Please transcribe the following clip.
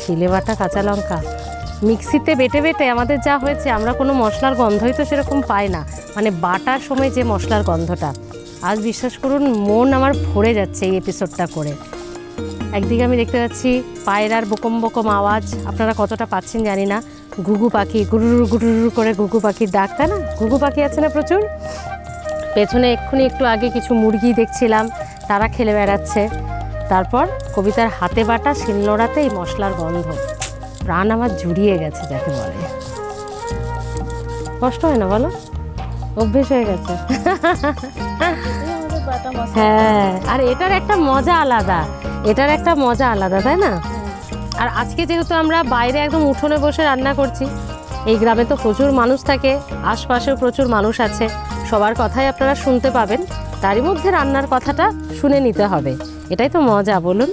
শিলে বাটা কাঁচা লঙ্কা মিক্সিতে বেটে বেটে আমাদের যা হয়েছে, আমরা কোনো মশলার গন্ধই তো সেরকম পাই না, মানে বাটার সময় যে মশলার গন্ধটা। আজ বিশ্বাস করুন মন আমার ভরে যাচ্ছে এই এপিসোডটা করে। একদিকে আমি দেখতে পাচ্ছি পায়রার বোকম বোকম আওয়াজ, আপনারা কতটা পাচ্ছেন জানি না। ঘুঘু পাখি গুরুরু গুরুরু করে ঘুঘু পাখির ডাক, তাই না? ঘুঘু পাখি আছে না প্রচুর। পেছনে এক্ষুনি একটু আগে কিছু মুরগি দেখছিলাম, তারা খেলে বেড়াচ্ছে। তারপর কবিতার হাতে বাটা শিলনোড়াতে এই মশলার গন্ধ, প্রাণ আমার জুড়িয়ে গেছে যাকে বলে। কষ্ট হয় না বলো? অভ্যেস হয়ে গেছে। হ্যাঁ, আর এটার একটা মজা আলাদা, এটার একটা মজা আলাদা, তাই না? আর আজকে যেহেতু আমরা বাইরে একদম উঠোনে বসে রান্না করছি, এই গ্রামে তো প্রচুর মানুষ থাকে, আশপাশেও প্রচুর মানুষ আছে, সবার কথাই আপনারা শুনতে পাবেন, তারই মধ্যে রান্নার কথাটা শুনে নিতে হবে। এটাই তো মজা, বলুন।